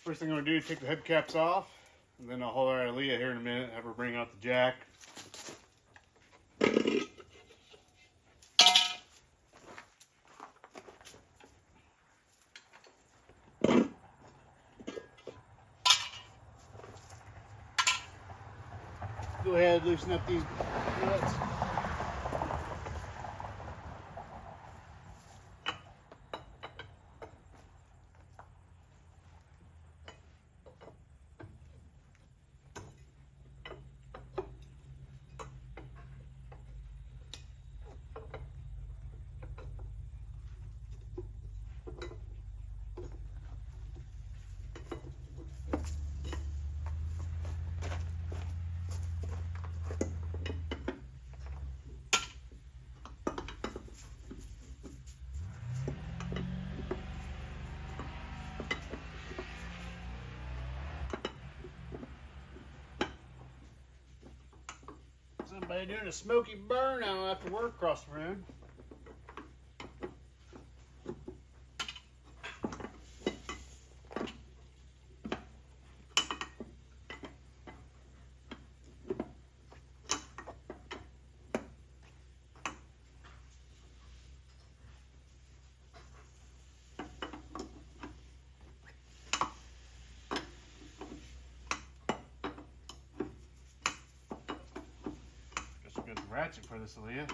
First thing I'm going to do is take the hubcaps off, and then I'll haul her out of Leah here in a minute, have her bring out the jack. Go ahead, loosen up these nuts. Somebody doing a smoky burn out after work across the room. Good ratchet for this, Aaliyah.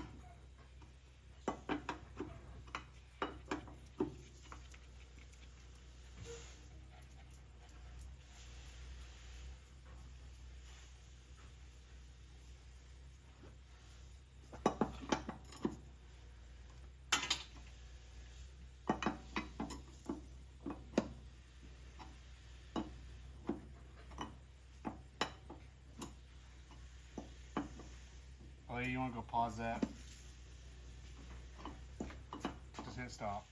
Aaliyah, you want to go pause that? Just hit stop.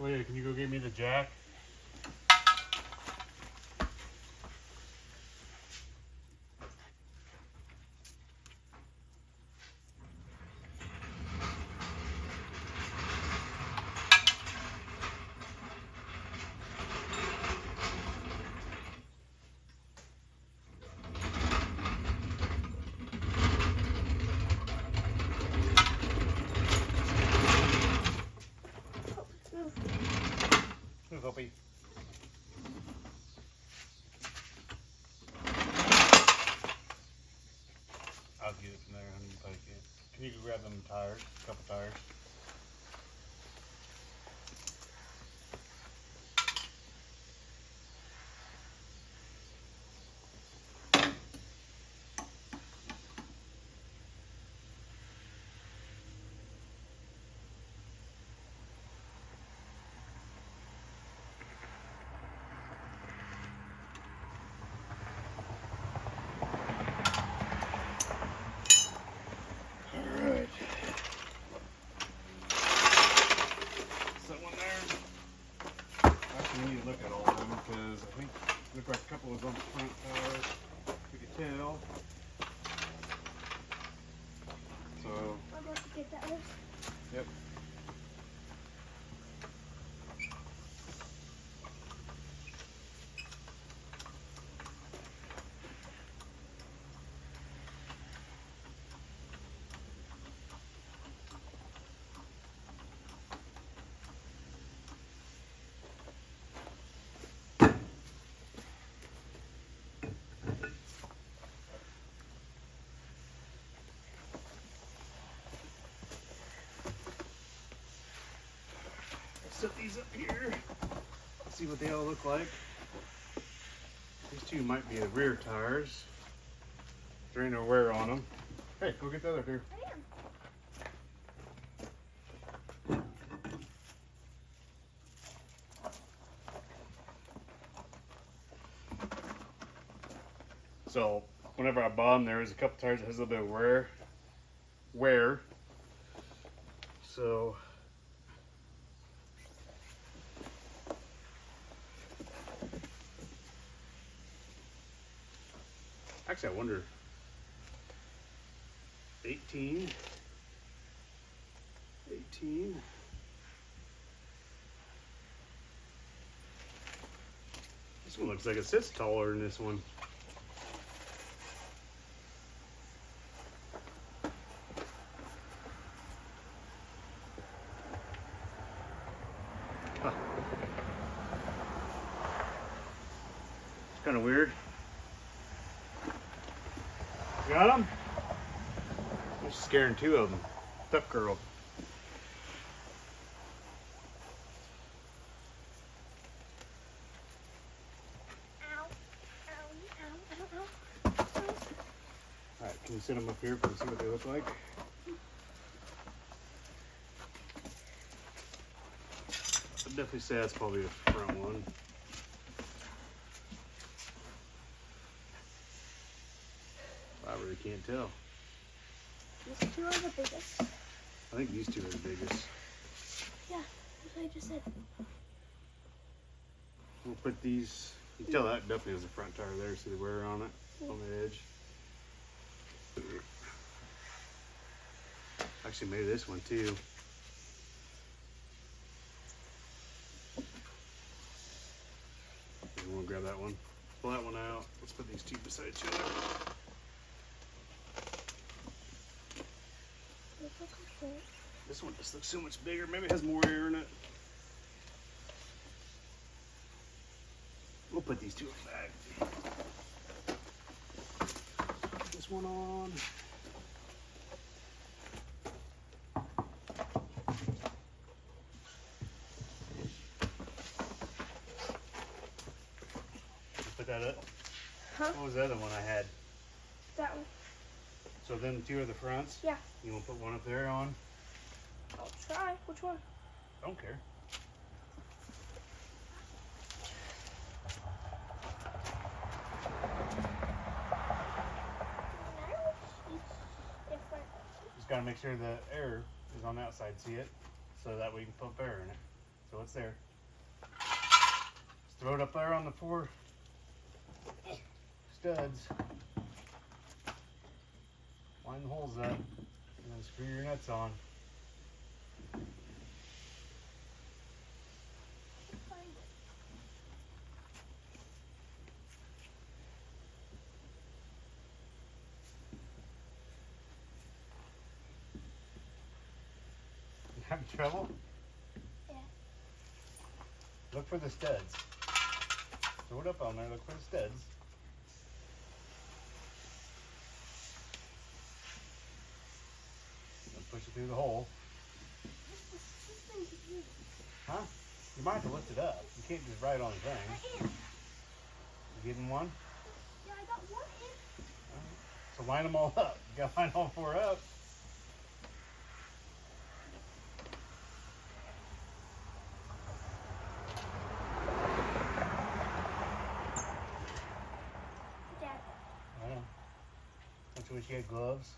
Aaliyah, can you go get me the jack? Move, Opie. I'll get it from there, honey. Like it. Can you go grab them tires? A couple tires. Look at all of them because I think it looked like a couple was on the front tire. We could tell. So. I'll go to get that one. Yep. set these up here. See what they all look like. These two might be the rear tires. There ain't no wear on them. Hey, go get the other two. I am. So whenever I bought them, there was a couple tires that has a little bit of wear. So actually, I wonder. 18. This one looks like it sits taller than this one. Huh. It's kind of weird. Got them? I'm scaring two of them. Tough girl. Alright, can you set them up here and see what they look like? I'd definitely say that's probably the front one. I really can't tell. These two are the biggest. I think these two are the biggest. Yeah, that's what I just said. We'll put these, you can tell that definitely has a front tire there, see the wear on it, on the edge. Actually maybe this one too. You want to grab that one? Pull that one out. Let's put these two beside each other. This one just looks so much bigger. Maybe it has more air in it. We'll put these two in the bag. This one on. Put that up. Huh? What was the other one I had? That one. So then two are the fronts? Yeah. You want to put one up there on? I'll try. Which one? Don't care. Different. Just got to make sure the air is on the outside, see it? So that way you can pump air in it. So it's there. Just throw it up there on the 4 studs. Line the holes up, and then screw your nuts on. You having trouble? Yeah. Look for the studs. Throw it up on there, look for the studs. Push it through the hole. Huh? You might have to lift it up. You can't just ride on the thing. I am. You getting one? Yeah, I got one in. Right. So line them all up. You gotta line all 4 up. Dad. I know. Don't you wish you had gloves?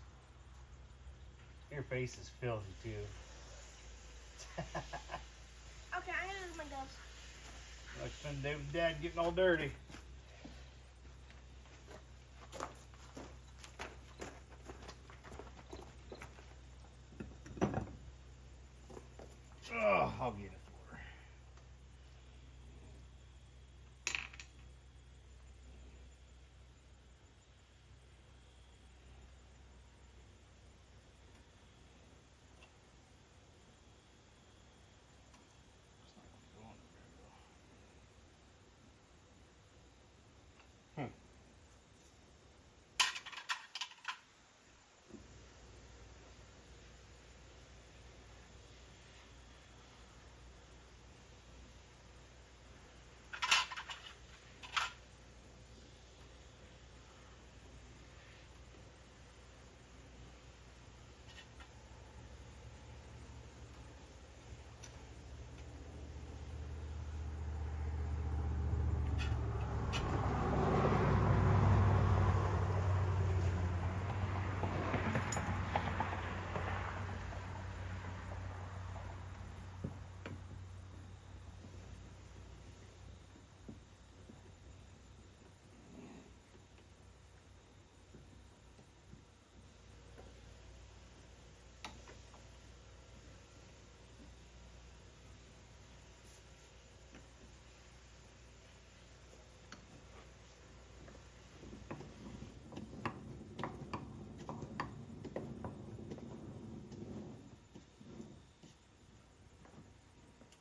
Your face is filthy too. Okay, I'm gonna use my gloves. Like spend the day with Dad getting all dirty. Oh, I'll get it for her.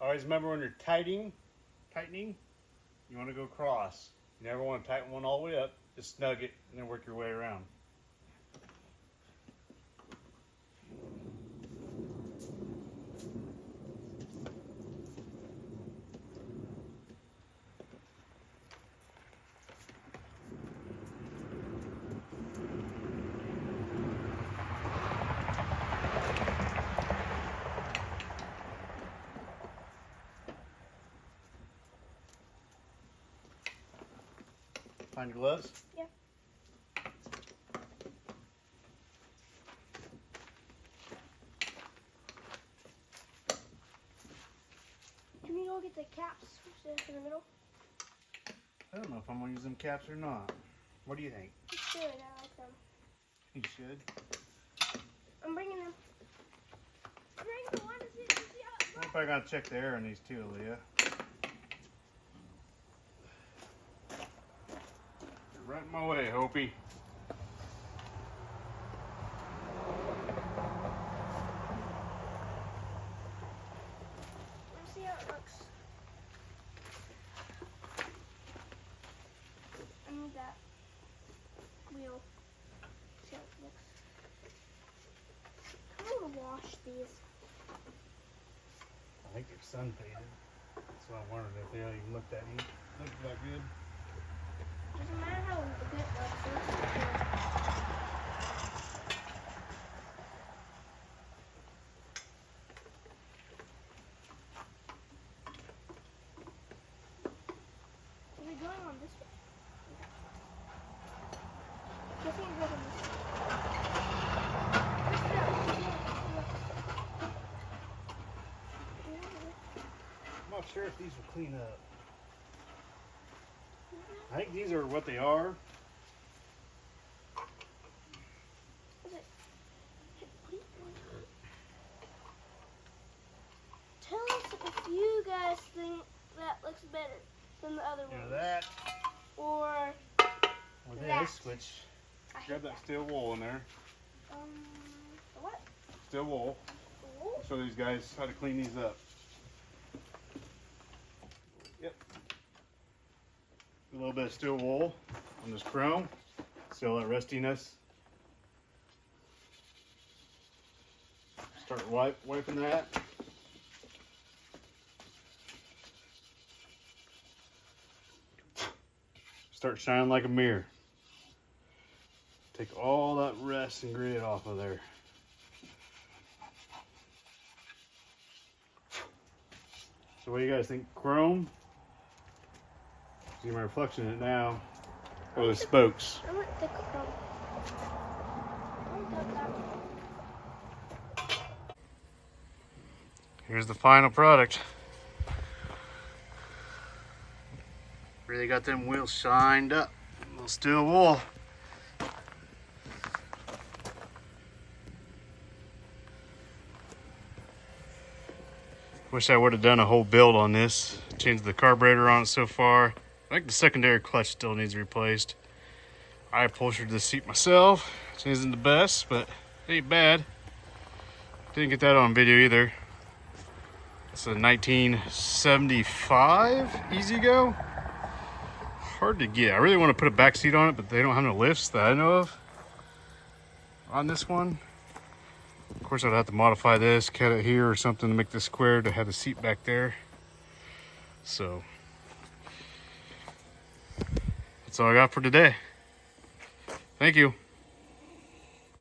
Always remember when you're tightening, you want to go cross. You never want to tighten one all the way up. Just snug it and then work your way around. Find your gloves? Yeah. Can we go get the caps in the middle? I don't know if I'm going to use them caps or not. What do you think? You should. I like them. You should. I'm bringing them. I'm bringing the one to see how it I'm looks. probably going to check the air on these too, Aaliyah. You're right in my way, Hopi. Let's see how it looks. I need that wheel. See how it looks. I'm gonna wash these. I think they're sun faded. That's what I wondered if they even looked that neat. Looked that good. Doesn't matter how good it looks. It looks good. Are we going on this one? I think it goes on this one. I'm not sure if these will clean up. I think these are what they are. Is it? Tell us if you guys think that looks better than the other Either one. that Or or that. this, which I hate grab that steel wool in there. what? Steel wool. Wool? I'll show these guys how to clean these up. Yep. A little bit of steel wool on this chrome. See all that rustiness? Start wiping that. Start shining like a mirror. Take all that rust and grit off of there. So what do you guys think? Chrome? See my reflection in it now. Or the spokes. I want the chrome. I want that one. Here's the final product. Really got them wheels shined up. A little steel wool. Wish I would have done a whole build on this. Changed the carburetor on it so far. I think the secondary clutch still needs replaced. I upholstered the seat myself. It isn't the best, but it ain't bad. Didn't get that on video either. It's a 1975 ezgo. Hard to get. I really want to put a back seat on it, but they don't have no lifts that I know of on this one. Of course, I'd have to modify this, cut it here or something to make this square to have the seat back there. So that's all I got for today. Thank you.